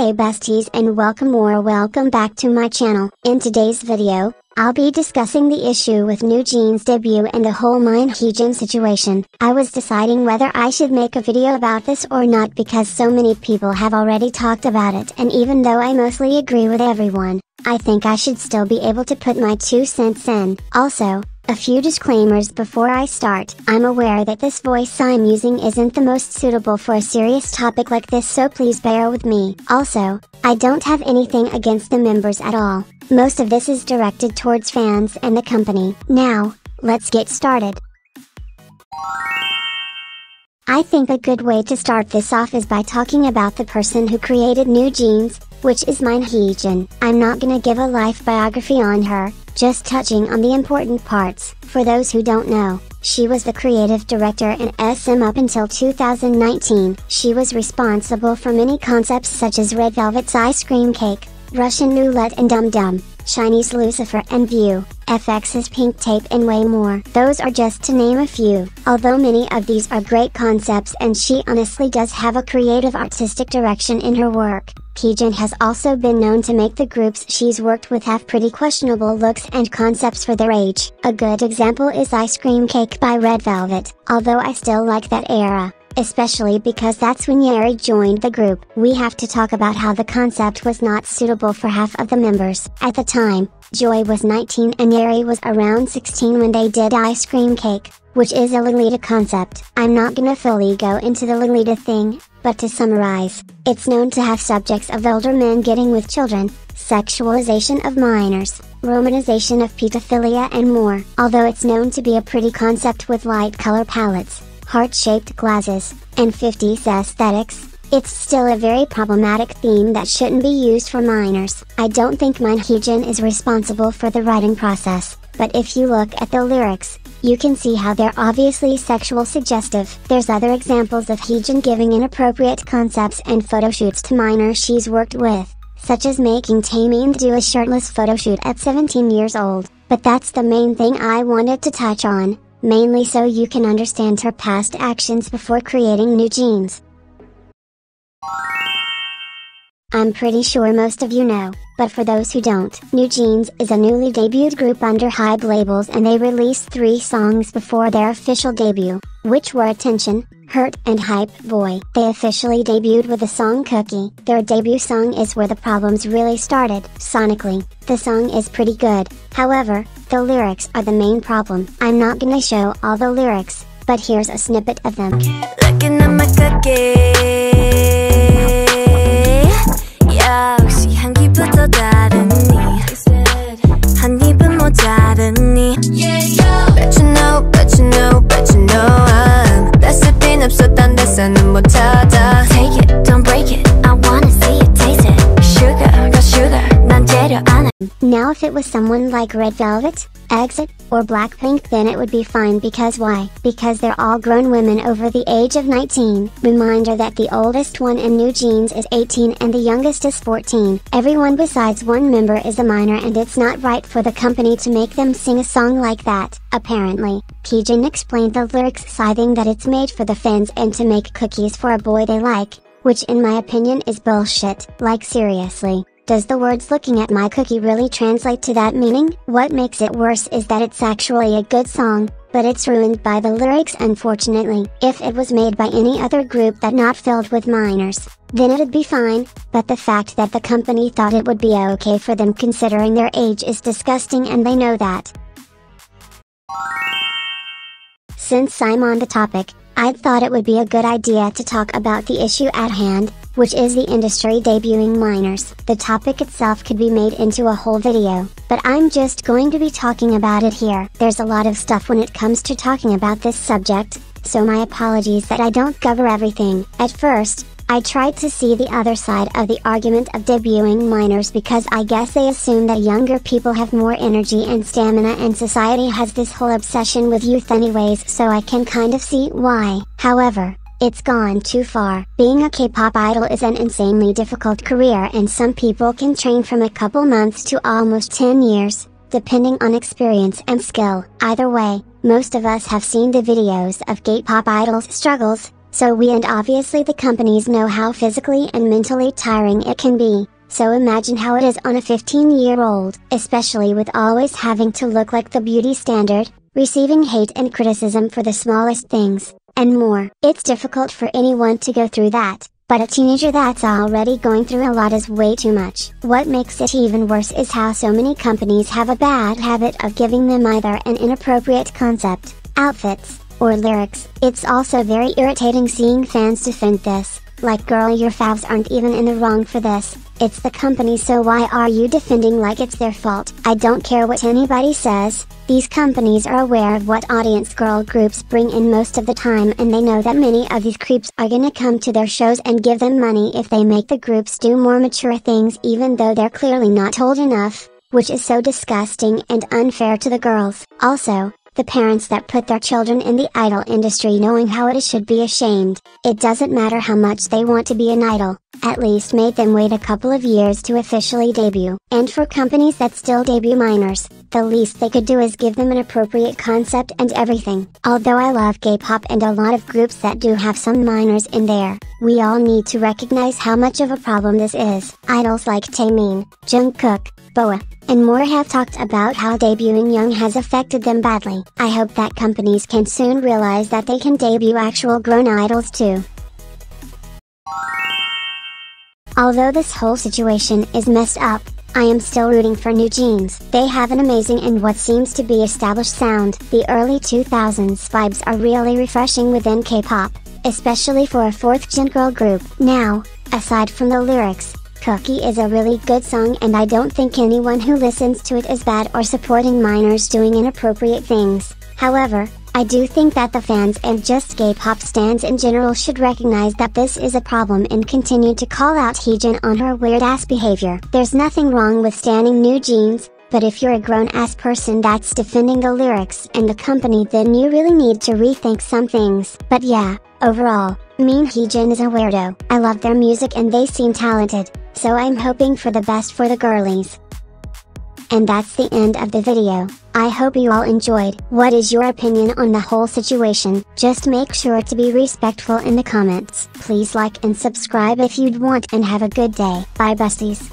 Hey besties and welcome back to my channel. In today's video, I'll be discussing the issue with New Jeans' debut and the whole Heejin situation. I was deciding whether I should make a video about this or not because so many people have already talked about it, and even though I mostly agree with everyone, I think I should still be able to put my 2 cents in. Also, a few disclaimers before I start. I'm aware that this voice I'm using isn't the most suitable for a serious topic like this, so please bear with me. Also, I don't have anything against the members at all. Most of this is directed towards fans and the company. Now, let's get started. I think a good way to start this off is by talking about the person who created New Jeans, which is Heejin. I'm not gonna give a life biography on her, just touching on the important parts. For those who don't know, she was the creative director in SM up until 2019. She was responsible for many concepts such as Red Velvet's Ice Cream Cake, Russian Roulette and Dum Dum, Chinese Lucifer and View, FX's Pink Tape and way more. Those are just to name a few. Although many of these are great concepts and she honestly does have a creative artistic direction in her work, Heejin has also been known to make the groups she's worked with have pretty questionable looks and concepts for their age. A good example is Ice Cream Cake by Red Velvet, although I still like that era, especially because that's when Yeri joined the group. We have to talk about how the concept was not suitable for half of the members. At the time, Joy was 19 and Yeri was around 16 when they did Ice Cream Cake, which is a Lolita concept. I'm not gonna fully go into the Lolita thing, but to summarize, it's known to have subjects of older men getting with children, sexualization of minors, romanization of pedophilia and more. Although it's known to be a pretty concept with light color palettes, heart-shaped glasses, and 50s aesthetics, it's still a very problematic theme that shouldn't be used for minors. I don't think Heejin is responsible for the writing process, but if you look at the lyrics, you can see how they're obviously sexual suggestive. There's other examples of Heejin giving inappropriate concepts and photoshoots to minors she's worked with, such as making Taehyung do a shirtless photoshoot at 17 years old. But that's the main thing I wanted to touch on, mainly so you can understand her past actions before creating New Jeans. I'm pretty sure most of you know, but for those who don't, New Jeans is a newly debuted group under Hybe labels, and they released 3 songs before their official debut, which were Attention, Hurt and Hype Boy. They officially debuted with the song Cookie. Their debut song is where the problems really started. Sonically, the song is pretty good, however, the lyrics are the main problem. I'm not gonna show all the lyrics, but here's a snippet of them. Looking at my cookie, 역시 향기부터 다르니 한 입은 모자르니 Bet you know I'm 뺏을 빈 없어 딴 데서는 못 찾아. Take it, don't break it, I wanna see you taste it. Sugar, got sugar, 난 재료 안 해. Now if it was someone like Red Velvet, EXIT, or Blackpink, then it would be fine. Because why? Because they're all grown women over the age of 19. Reminder that the oldest one in New Jeans is 18 and the youngest is 14. Everyone besides one member is a minor, and it's not right for the company to make them sing a song like that. Apparently, Heejin explained the lyrics citing that it's made for the fans and to make cookies for a boy they like, which in my opinion is bullshit. Like seriously. Does the words "looking at my cookie" really translate to that meaning? What makes it worse is that it's actually a good song, but it's ruined by the lyrics unfortunately. If it was made by any other group that not filled with minors, then it'd be fine, but the fact that the company thought it would be okay for them considering their age is disgusting, and they know that. Since I'm on the topic, I thought it would be a good idea to talk about the issue at hand, which is the industry debuting minors. The topic itself could be made into a whole video, but I'm just going to be talking about it here. There's a lot of stuff when it comes to talking about this subject, so my apologies that I don't cover everything. At first, I tried to see the other side of the argument of debuting minors because I guess they assume that younger people have more energy and stamina, and society has this whole obsession with youth anyways, so I can kind of see why. However, it's gone too far. Being a K-pop idol is an insanely difficult career, and some people can train from a couple months to almost 10 years, depending on experience and skill. Either way, most of us have seen the videos of K-pop idols' struggles, So we and obviously the companies know how physically and mentally tiring it can be. So imagine how it is on a 15-year-old, especially with always having to look like the beauty standard, receiving hate and criticism for the smallest things, and more. It's difficult for anyone to go through that, but a teenager that's already going through a lot is way too much. What makes it even worse is how so many companies have a bad habit of giving them either an inappropriate concept, outfits, or lyrics. It's also very irritating seeing fans defend this, like girl, your favs aren't even in the wrong for this. It's the company, so why are you defending like it's their fault? I don't care what anybody says, these companies are aware of what audience girl groups bring in most of the time, and they know that many of these creeps are gonna come to their shows and give them money if they make the groups do more mature things, even though they're clearly not old enough, which is so disgusting and unfair to the girls. Also, the parents that put their children in the idol industry knowing how it is should be ashamed. It doesn't matter how much they want to be an idol, at least make them wait a couple of years to officially debut. And for companies that still debut minors, the least they could do is give them an appropriate concept and everything. Although I love K-pop and a lot of groups that do have some minors in there, we all need to recognize how much of a problem this is. Idols like Taehyung, Jungkook, Boa, and more have talked about how debuting young has affected them badly. I hope that companies can soon realize that they can debut actual grown idols too. Although this whole situation is messed up, I am still rooting for New Jeans. They have an amazing and what seems to be established sound. The early 2000s vibes are really refreshing within K-pop, especially for a fourth-gen girl group. Now, aside from the lyrics, Cookie is a really good song, and I don't think anyone who listens to it is bad or supporting minors doing inappropriate things. However, I do think that the fans and just K-pop stans in general should recognize that this is a problem and continue to call out Heejin on her weird-ass behavior. There's nothing wrong with standing New Jeans, but if you're a grown-ass person that's defending the lyrics and the company, then you really need to rethink some things. But yeah, overall, Heejin is a weirdo. I love their music and they seem talented, so I'm hoping for the best for the girlies. And that's the end of the video. I hope you all enjoyed. What is your opinion on the whole situation? Just make sure to be respectful in the comments. Please like and subscribe if you'd want, and have a good day. Bye besties.